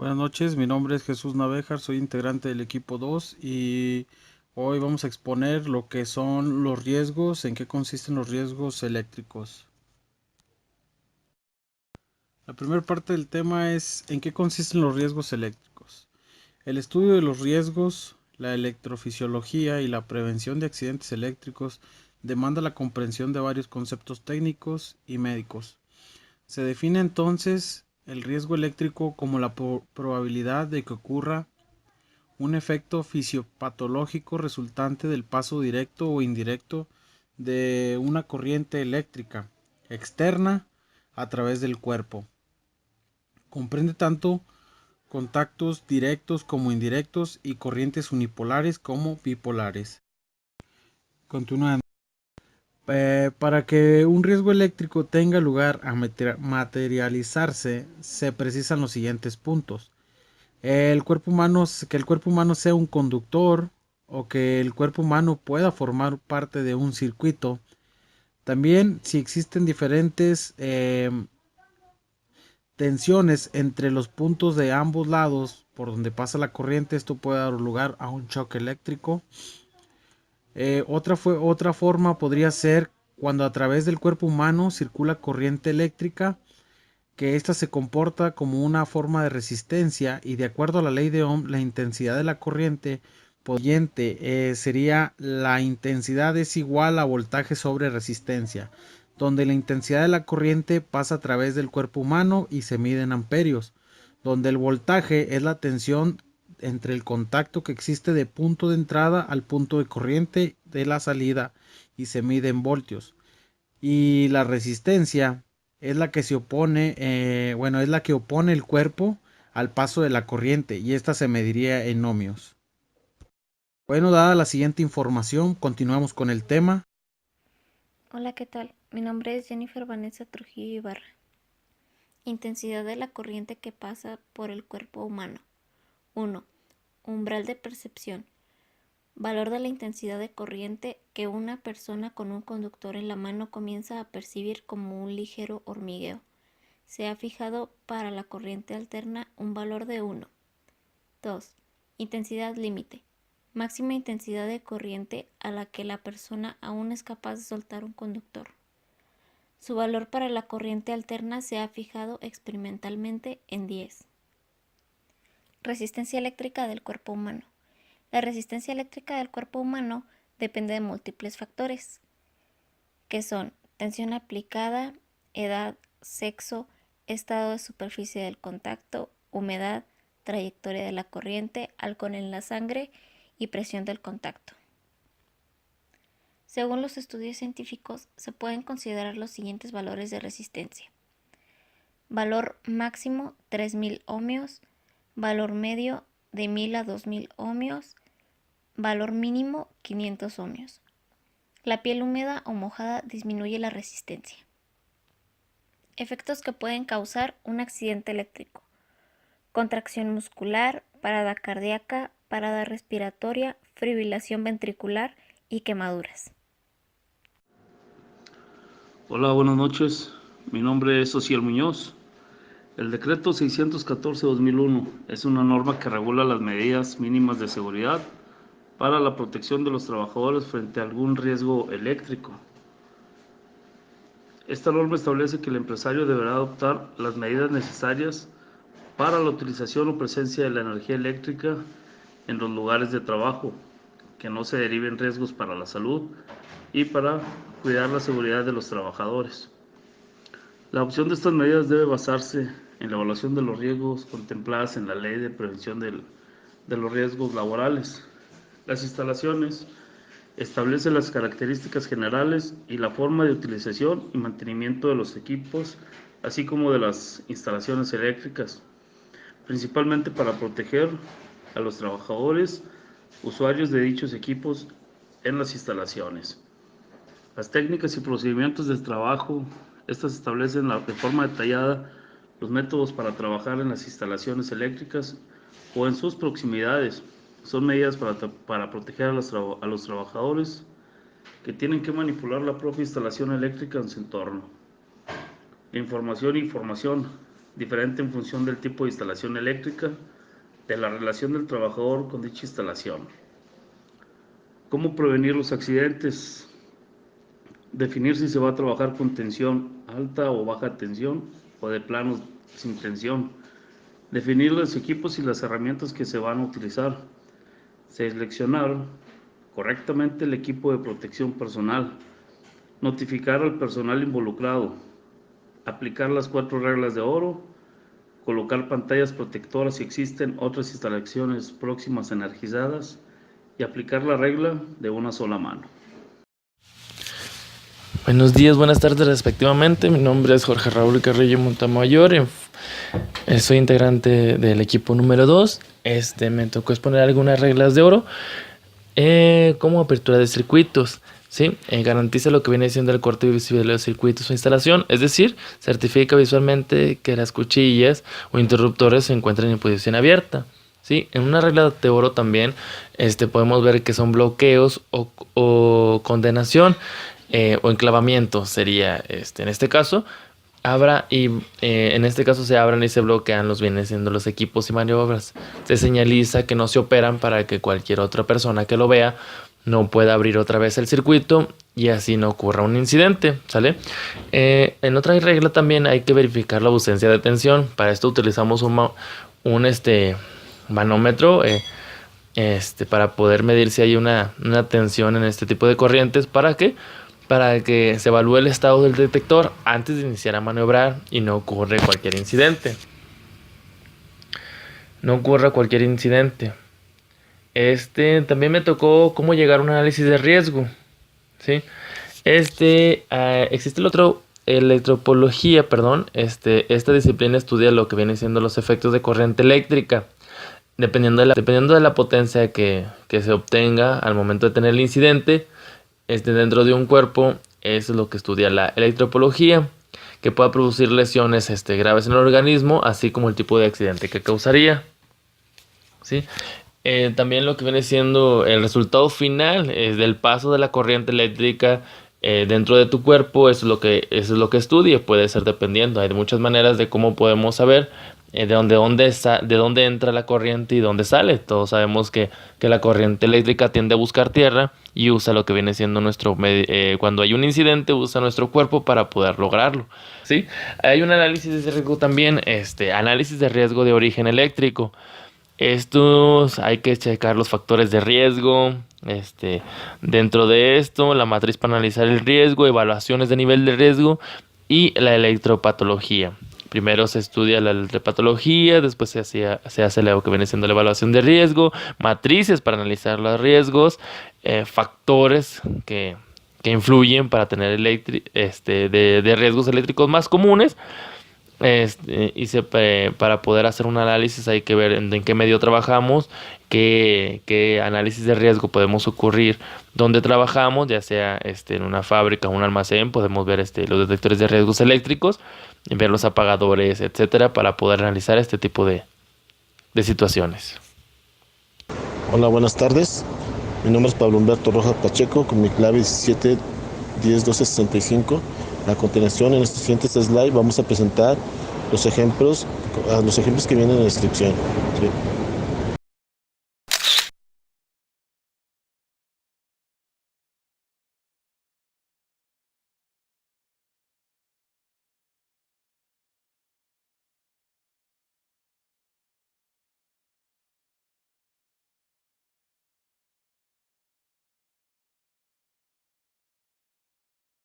Buenas noches, mi nombre es Jesús Navejar, soy integrante del equipo 2 y hoy vamos a exponer lo que son los riesgos, en qué consisten los riesgos eléctricos. La primera parte del tema es en qué consisten los riesgos eléctricos. El estudio de los riesgos, la electrofisiología y la prevención de accidentes eléctricos demanda la comprensión de varios conceptos técnicos y médicos. Se define entonces el riesgo eléctrico como la probabilidad de que ocurra un efecto fisiopatológico resultante del paso directo o indirecto de una corriente eléctrica externa a través del cuerpo. Comprende tanto contactos directos como indirectos y corrientes unipolares como bipolares. Continuando. Para que un riesgo eléctrico tenga lugar a materializarse, se precisan los siguientes puntos. Que el cuerpo humano sea un conductor o que el cuerpo humano pueda formar parte de un circuito. También si existen diferentes tensiones entre los puntos de ambos lados por donde pasa la corriente, esto puede dar lugar a un choque eléctrico. Otra forma podría ser cuando a través del cuerpo humano circula corriente eléctrica, que ésta se comporta como una forma de resistencia y de acuerdo a la ley de Ohm, la intensidad de la corriente sería la intensidad es igual a voltaje sobre resistencia, donde la intensidad de la corriente pasa a través del cuerpo humano y se mide en amperios, donde el voltaje es la tensión entre el contacto que existe de punto de entrada al punto de corriente de la salida y se mide en voltios. Y la resistencia es la que se opone, es la que opone el cuerpo al paso de la corriente y esta se mediría en ohmios. Bueno, dada la siguiente información, continuamos con el tema. Hola, ¿qué tal? Mi nombre es Jennifer Vanessa Trujillo Ibarra. Intensidad de la corriente que pasa por el cuerpo humano. 1. Umbral de percepción. Valor de la intensidad de corriente que una persona con un conductor en la mano comienza a percibir como un ligero hormigueo. Se ha fijado para la corriente alterna un valor de 1. 2. Intensidad límite. Máxima intensidad de corriente a la que la persona aún es capaz de soltar un conductor. Su valor para la corriente alterna se ha fijado experimentalmente en 10. Resistencia eléctrica del cuerpo humano. La resistencia eléctrica del cuerpo humano depende de múltiples factores, que son tensión aplicada, edad, sexo, estado de superficie del contacto, humedad, trayectoria de la corriente, alcohol en la sangre y presión del contacto. Según los estudios científicos, se pueden considerar los siguientes valores de resistencia. Valor máximo 3000 ohmios, valor medio de 1000 a 2000 ohmios, valor mínimo 500 ohmios. La piel húmeda o mojada disminuye la resistencia. Efectos que pueden causar un accidente eléctrico: contracción muscular, parada cardíaca, parada respiratoria, fibrilación ventricular y quemaduras. Hola, buenas noches. Mi nombre es Ociel Muñoz. El decreto 614-2001 es una norma que regula las medidas mínimas de seguridad para la protección de los trabajadores frente a algún riesgo eléctrico. Esta norma establece que el empresario deberá adoptar las medidas necesarias para la utilización o presencia de la energía eléctrica en los lugares de trabajo, que no se deriven riesgos para la salud y para cuidar la seguridad de los trabajadores. La adopción de estas medidas debe basarse en la evaluación de los riesgos contempladas en la Ley de Prevención de los Riesgos Laborales. Las instalaciones establecen las características generales y la forma de utilización y mantenimiento de los equipos, así como de las instalaciones eléctricas, principalmente para proteger a los trabajadores, usuarios de dichos equipos en las instalaciones. Las técnicas y procedimientos de trabajo, estas establecen de forma detallada los métodos para trabajar en las instalaciones eléctricas o en sus proximidades. Son medidas para proteger a los trabajadores que tienen que manipular la propia instalación eléctrica en su entorno. Información e información. diferente en función del tipo de instalación eléctrica, de la relación del trabajador con dicha instalación. ¿Cómo prevenir los accidentes? Definir si se va a trabajar con tensión alta o baja tensión o de plano sin tensión. Definir los equipos y las herramientas que se van a utilizar. Seleccionar correctamente el equipo de protección personal. Notificar al personal involucrado. Aplicar las 4 reglas de oro. Colocar pantallas protectoras si existen otras instalaciones próximas energizadas. Y aplicar la regla de una sola mano. Buenos días, buenas tardes respectivamente. Mi nombre es Jorge Raúl Carrillo Montamayor. Soy integrante del equipo número 2. Me tocó exponer algunas reglas de oro como apertura de circuitos. ¿Sí? Garantiza lo que viene siendo el corte visible de los circuitos o instalación, es decir, certifica visualmente que las cuchillas o interruptores se encuentran en posición abierta. ¿Sí? En una regla de oro también podemos ver que son bloqueos o condenación. O enclavamiento sería en este caso en este caso se abran y se bloquean los vienen siendo los equipos y maniobras. Se señaliza que no se operan para que cualquier otra persona que lo vea no pueda abrir otra vez el circuito y así no ocurra un incidente, ¿sale? En otra regla también hay que verificar la ausencia de tensión. Para esto utilizamos un manómetro para poder medir si hay una tensión en este tipo de corrientes. ¿Para qué? Para que se evalúe el estado del detector antes de iniciar a maniobrar y no ocurra cualquier incidente. También me tocó cómo llegar a un análisis de riesgo. ¿Sí? Existe el otro electropología, esta disciplina estudia lo que viene siendo los efectos de corriente eléctrica. Dependiendo de la potencia que se obtenga al momento de tener el incidente, dentro de un cuerpo, es lo que estudia la electropología, que pueda producir lesiones graves en el organismo, así como el tipo de accidente que causaría. ¿Sí? También lo que viene siendo el resultado final del paso de la corriente eléctrica dentro de tu cuerpo, eso es lo que estudia. Puede ser dependiendo, hay muchas maneras de cómo podemos saber de dónde entra la corriente y dónde sale. Todos sabemos que la corriente eléctrica tiende a buscar tierra y usa lo que viene siendo cuando hay un incidente, usa nuestro cuerpo para poder lograrlo. ¿Sí? Hay un análisis de riesgo también, análisis de riesgo de origen eléctrico. Estos hay que checar los factores de riesgo. Dentro de esto, la matriz para analizar el riesgo, evaluaciones de nivel de riesgo y la electropatología. Primero se estudia la electropatología, después se hace lo que viene siendo la evaluación de riesgo, matrices para analizar los riesgos, factores que influyen para tener de riesgos eléctricos más comunes. Para poder hacer un análisis hay que ver en qué medio trabajamos, qué análisis de riesgo podemos ocurrir donde trabajamos, ya sea en una fábrica o un almacén. Podemos ver los detectores de riesgos eléctricos, ver los apagadores, etcétera, para poder analizar este tipo de situaciones. Hola, buenas tardes. Mi nombre es Pablo Humberto Rojas Pacheco, con mi clave 17 10 12 65. A continuación, en este siguiente slide vamos a presentar los ejemplos que vienen en la descripción. ¿Sí?